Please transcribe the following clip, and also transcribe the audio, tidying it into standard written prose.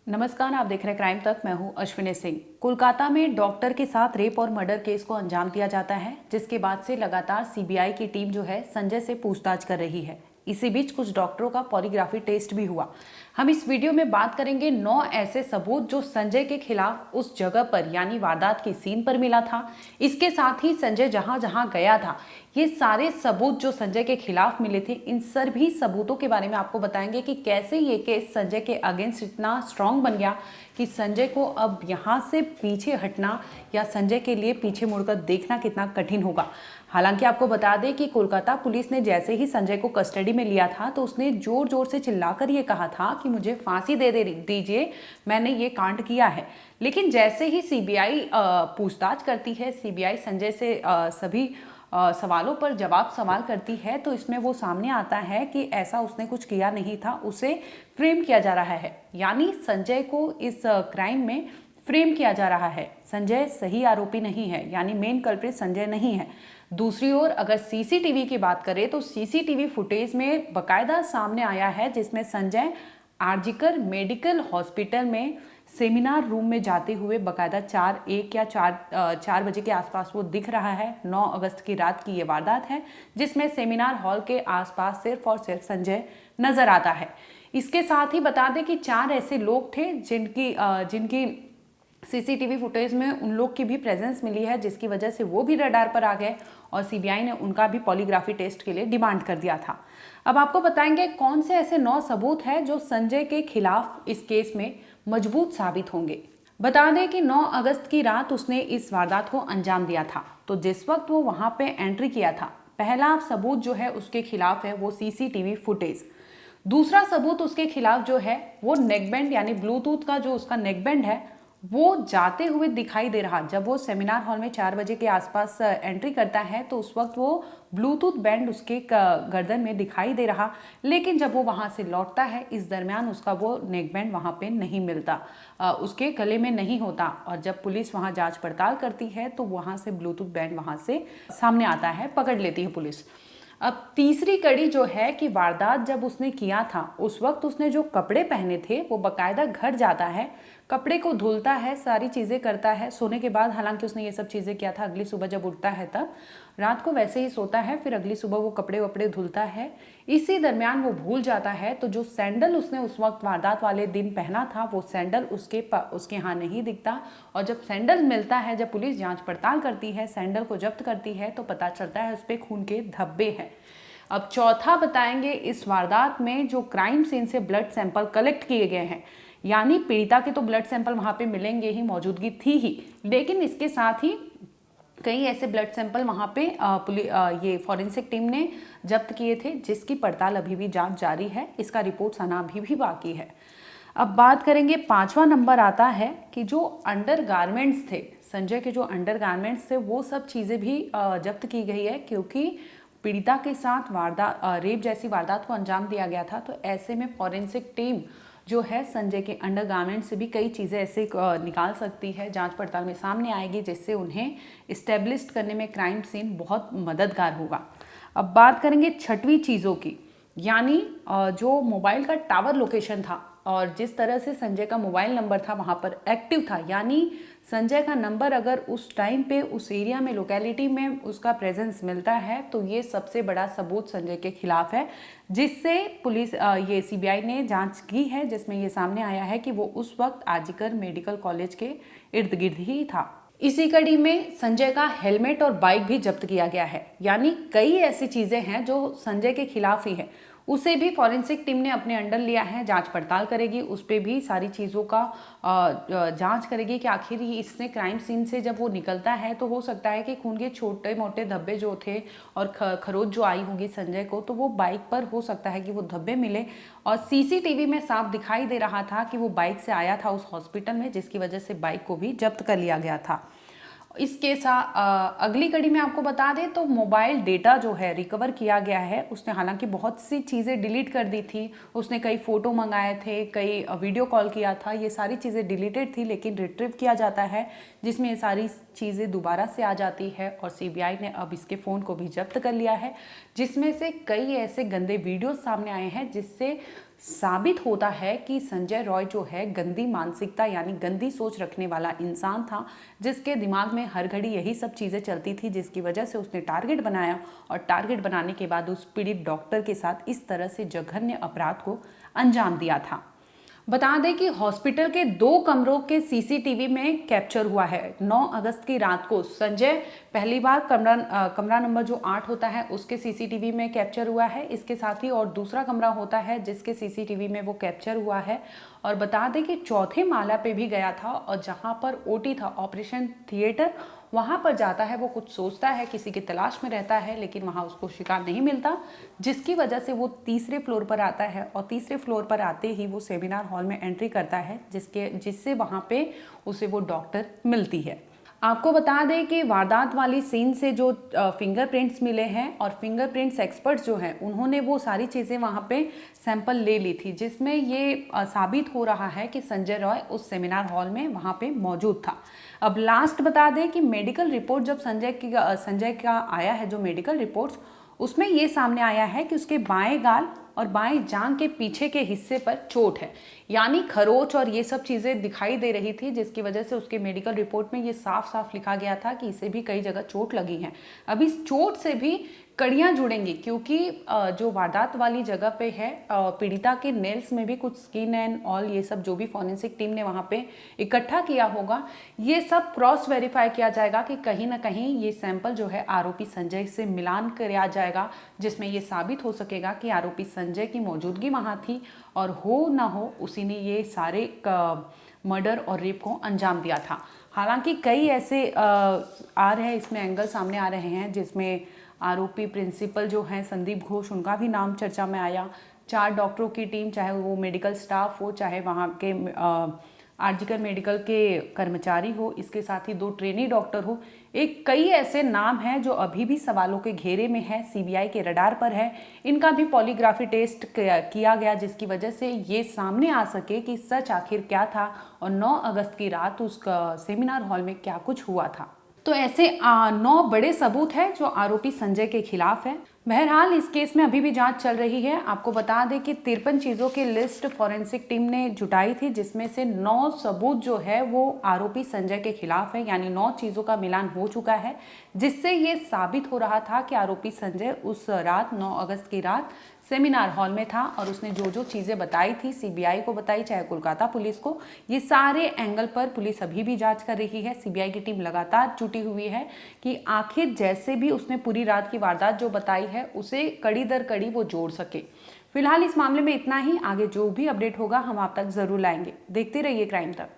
नमस्कार, आप देख रहे हैं क्राइम तक। मैं हूं अश्विनी सिंह। कोलकाता में डॉक्टर के साथ रेप और मर्डर केस को अंजाम दिया जाता है, जिसके बाद से लगातार सीबीआई की टीम जो है संजय से पूछताछ कर रही है। इसी बीच कुछ डॉक्टरों का पॉलीग्राफी टेस्ट भी हुआ। हम इस वीडियो में बात करेंगे 9 ऐसे सबूत जो संजय के खिलाफ उस जगह पर यानी वारदात की सीन पर मिला था। इसके साथ ही संजय जहां जहां गया था, ये सारे सबूत जो संजय के खिलाफ मिले थे, इन सभी सबूतों के बारे में आपको बताएंगे कि कैसे ये केस संजय के अगेंस्ट इतना स्ट्रांग बन गया कि संजय को अब यहाँ से पीछे हटना या संजय के लिए पीछे मुड़कर देखना कितना कठिन होगा। हालांकि आपको बता दें कि कोलकाता पुलिस ने जैसे ही संजय को कस्टडी में लिया था तो उसने जोर जोर से चिल्लाकर ये कहा था कि मुझे फांसी दे दीजिए, मैंने ये कांड किया है। लेकिन जैसे ही सीबीआई पूछताछ करती है, सीबीआई संजय से सभी सवालों पर सवाल करती है, तो इसमें वो सामने आता है कि ऐसा उसने कुछ किया नहीं था, उसे फ्रेम किया जा रहा है। यानी संजय को इस क्राइम में फ्रेम किया जा रहा है। संजय सही आरोपी नहीं है, यानी मेन कल्प्रिट संजय नहीं है। दूसरी ओर अगर सीसीटीवी की बात करें तो सीसीटीवी फुटेज में बकायदा सामने आया है, जिसमें संजय आरजीकर मेडिकल हॉस्पिटल में सेमिनार रूम में जाते हुए बकायदा 4 बजे के आसपास वो दिख रहा है। 9 अगस्त की रात की ये वारदात है, जिसमें सेमिनार हॉल के आसपास सिर्फ और सिर्फ संजय नजर आता है। इसके साथ ही बता दें कि 4 ऐसे लोग थे जिनकी सीसीटीवी फुटेज में उन लोग की भी प्रेजेंस मिली है, जिसकी वजह से वो भी रडार पर आ गए और सीबीआई ने उनका भी पॉलीग्राफी टेस्ट के लिए डिमांड कर दिया था। अब आपको बताएंगे कौन से ऐसे 9 सबूत हैं जो संजय के खिलाफ इस केस में मजबूत साबित होंगे। बता दें कि 9 अगस्त की रात उसने इस वारदात को अंजाम दिया था। तो जिस वक्त वो वहां पे एंट्री किया था, पहला सबूत जो है उसके खिलाफ है वो सीसीटीवी फुटेज। दूसरा सबूत उसके खिलाफ जो है वो नेकबैंड यानी ब्लूटूथ का जो उसका नेकबैंड है वो जाते हुए दिखाई दे रहा। जब वो सेमिनार हॉल में 4 बजे के आसपास एंट्री करता है तो उस वक्त वो ब्लूटूथ बैंड उसके गर्दन में दिखाई दे रहा, लेकिन जब वो वहां से लौटता है इस दरमियान उसका वो नेक बैंड वहां पे नहीं मिलता, उसके गले में नहीं होता। और जब पुलिस वहां जांच पड़ताल करती है तो वहां से ब्लूटूथ बैंड वहां से सामने आता है, पकड़ लेती है पुलिस। अब तीसरी कड़ी जो है कि वारदात जब उसने किया था उस वक्त उसने जो कपड़े पहने थे वो बकायदा घर जाता है, कपड़े को धुलता है, सारी चीज़ें करता है सोने के बाद। हालांकि उसने ये सब चीज़ें किया था अगली सुबह जब उठता है तब, रात को वैसे ही सोता है, फिर अगली सुबह वो कपड़े वपड़े धुलता है। इसी दरमियान वो भूल जाता है, तो जो सैंडल उसने उस वक्त वारदात वाले दिन पहना था वो सैंडल उसके यहाँ नहीं दिखता। और जब सैंडल मिलता है, जब पुलिस जांच पड़ताल करती है, सैंडल को जब्त करती है, तो पता चलता है उस पर खून के धब्बे हैं। अब चौथा बताएंगे, इस वारदात में जो क्राइम सीन से ब्लड सैंपल कलेक्ट किए गए हैं, यानी पीड़िता के तो ब्लड सैंपल वहां पे मिलेंगे ही, मौजूदगी थी ही, लेकिन इसके साथ ही कई ऐसे ब्लड सैंपल वहां पे ये फॉरेंसिक टीम ने जब्त किए थे, जिसकी पड़ताल अभी भी जांच जारी है। इसका रिपोर्ट आना अभी भी बाकी है। अब बात करेंगे, 5वां नंबर आता है कि जो अंडरगारमेंट्स थे, संजय के जो अंडरगारमेंट्स थे वो सब चीज़ें भी जब्त की गई है, क्योंकि पीड़िता के साथ रेप जैसी वारदात को अंजाम दिया गया था। तो ऐसे में फॉरेंसिक टीम जो है संजय के अंडरगारमेंट से भी कई चीज़ें ऐसे निकाल सकती है, जांच पड़ताल में सामने आएगी, जिससे उन्हें इस्टेब्लिश करने में क्राइम सीन बहुत मददगार होगा। अब बात करेंगे 6वीं चीज़ों की, यानी जो मोबाइल का टावर लोकेशन था और जिस तरह से संजय का मोबाइल नंबर था वहाँ पर एक्टिव था, यानी संजय का नंबर अगर उस टाइम पे उस एरिया में, लोकेलिटी में उसका प्रेजेंस मिलता है, तो ये सबसे बड़ा सबूत संजय के खिलाफ है, जिससे पुलिस ये सीबीआई ने जांच की है, जिसमें ये सामने आया है कि वो उस वक्त आरजीकर मेडिकल कॉलेज के इर्द गिर्द ही था। इसी कड़ी में संजय का हेलमेट और बाइक भी जब्त किया गया है, यानी कई ऐसी चीजें हैं जो संजय के खिलाफ ही है। उसे भी फॉरेंसिक टीम ने अपने अंडर लिया है, जांच पड़ताल करेगी, उस पर भी सारी चीज़ों का जांच करेगी कि आखिर इसने क्राइम सीन से जब वो निकलता है तो हो सकता है कि खून के छोटे मोटे धब्बे जो थे और खरोच जो आई होगी संजय को, तो वो बाइक पर हो सकता है कि वो धब्बे मिले। और सीसीटीवी में साफ दिखाई दे रहा था कि वो बाइक से आया था उस हॉस्पिटल में, जिसकी वजह से बाइक को भी जब्त कर लिया गया था। इसके साथ अगली कड़ी में आपको बता दें तो मोबाइल डेटा जो है रिकवर किया गया है। उसने हालांकि बहुत सी चीज़ें डिलीट कर दी थी, उसने कई फ़ोटो मंगाए थे, कई वीडियो कॉल किया था, ये सारी चीज़ें डिलीटेड थी, लेकिन रिट्रीव किया जाता है, जिसमें ये सारी चीज़ें दोबारा से आ जाती है। और सीबीआई ने अब इसके फ़ोन को भी जब्त कर लिया है, जिसमें से कई ऐसे गंदे वीडियोस सामने आए हैं जिससे साबित होता है कि संजय रॉय जो है गंदी मानसिकता यानी गंदी सोच रखने वाला इंसान था, जिसके दिमाग में हर घड़ी यही सब चीज़ें चलती थी, जिसकी वजह से उसने टारगेट बनाया और टारगेट बनाने के बाद उस पीड़ित डॉक्टर के साथ इस तरह से जघन्य अपराध को अंजाम दिया था। बता दें कि हॉस्पिटल के 2 कमरों के सीसीटीवी में कैप्चर हुआ है। 9 अगस्त की रात को संजय पहली बार कमरा नंबर जो 8 होता है उसके सीसीटीवी में कैप्चर हुआ है। इसके साथ ही और दूसरा कमरा होता है जिसके सीसीटीवी में वो कैप्चर हुआ है। और बता दें कि चौथे माला पे भी गया था और जहां पर ओटी था, ऑपरेशन थिएटर, वहां पर जाता है। वो कुछ सोचता है, किसी की तलाश में रहता है, लेकिन वहां उसको शिकार नहीं मिलता, जिसकी वजह से वो तीसरे फ्लोर पर आता है और तीसरे फ्लोर पर आते ही वो सेमिनार हॉल में एंट्री करता है, जिससे वहां पे उसे वो डॉक्टर मिलती है। आपको बता दें कि वारदात वाली सीन से जो फिंगरप्रिंट्स मिले हैं और फिंगरप्रिंट्स एक्सपर्ट्स जो हैं उन्होंने वो सारी चीज़ें वहाँ पे सैंपल ले ली थी, जिसमें ये साबित हो रहा है कि संजय रॉय उस सेमिनार हॉल में वहाँ पे मौजूद था। अब लास्ट बता दें कि मेडिकल रिपोर्ट जब संजय का आया है, जो मेडिकल रिपोर्ट्स, उसमें ये सामने आया है कि उसके बाएं गाल और बाएं जांघ के पीछे के हिस्से पर चोट है, यानी खरोच और ये सब चीज़ें दिखाई दे रही थी, जिसकी वजह से उसके मेडिकल रिपोर्ट में ये साफ साफ लिखा गया था कि इसे भी कई जगह चोट लगी है। अब इस चोट से भी कड़ियाँ जुड़ेंगी, क्योंकि जो वारदात वाली जगह पे है, पीड़िता के नेल्स में भी कुछ स्किन एंड ऑल ये सब जो भी फॉरेंसिक टीम ने वहाँ पे इकट्ठा किया होगा, ये सब क्रॉस वेरीफाई किया जाएगा कि कहीं ना कहीं ये सैंपल जो है आरोपी संजय से मिलान किया जाएगा, जिसमें ये साबित हो सकेगा कि आरोपी संजय की मौजूदगी वहाँ थी और हो ना हो उसी ने ये सारे मर्डर और रेप को अंजाम दिया था। हालांकि कई ऐसे आ रहे हैं, इसमें एंगल सामने आ रहे हैं, जिसमें आरोपी प्रिंसिपल जो हैं संदीप घोष, उनका भी नाम चर्चा में आया। 4 डॉक्टरों की टीम, चाहे वो मेडिकल स्टाफ हो, चाहे वहाँ के आरजीकर मेडिकल के कर्मचारी हो, इसके साथ ही 2 ट्रेनी डॉक्टर हो, एक कई ऐसे नाम हैं जो अभी भी सवालों के घेरे में है, सीबीआई के रडार पर है। इनका भी पॉलीग्राफी टेस्ट किया गया, जिसकी वजह से ये सामने आ सके कि सच आखिर क्या था और 9 अगस्त की रात उस सेमिनार हॉल में क्या कुछ हुआ था। तो ऐसे 9 बड़े सबूत हैं जो आरोपी संजय के खिलाफ है। बहरहाल इस केस में अभी भी जांच चल रही है। आपको बता दें कि 53 चीज़ों की लिस्ट फॉरेंसिक टीम ने जुटाई थी, जिसमें से 9 सबूत जो है वो आरोपी संजय के खिलाफ है, यानी 9 चीज़ों का मिलान हो चुका है, जिससे ये साबित हो रहा था कि आरोपी संजय उस रात 9 अगस्त की रात सेमिनार हॉल में था और उसने जो जो चीज़ें बताई थी, सीबीआई को बताई, चाहे कोलकाता पुलिस को, ये सारे एंगल पर पुलिस अभी भी जांच कर रही है। सीबीआई की टीम लगातार जुटी हुई है कि आखिर जैसे भी उसने पूरी रात की वारदात जो बताई है उसे कड़ी दर कड़ी वो जोड़ सके। फिलहाल इस मामले में इतना ही। आगे जो भी अपडेट होगा हम आप तक जरूर लाएंगे। देखते रहिए क्राइम तक।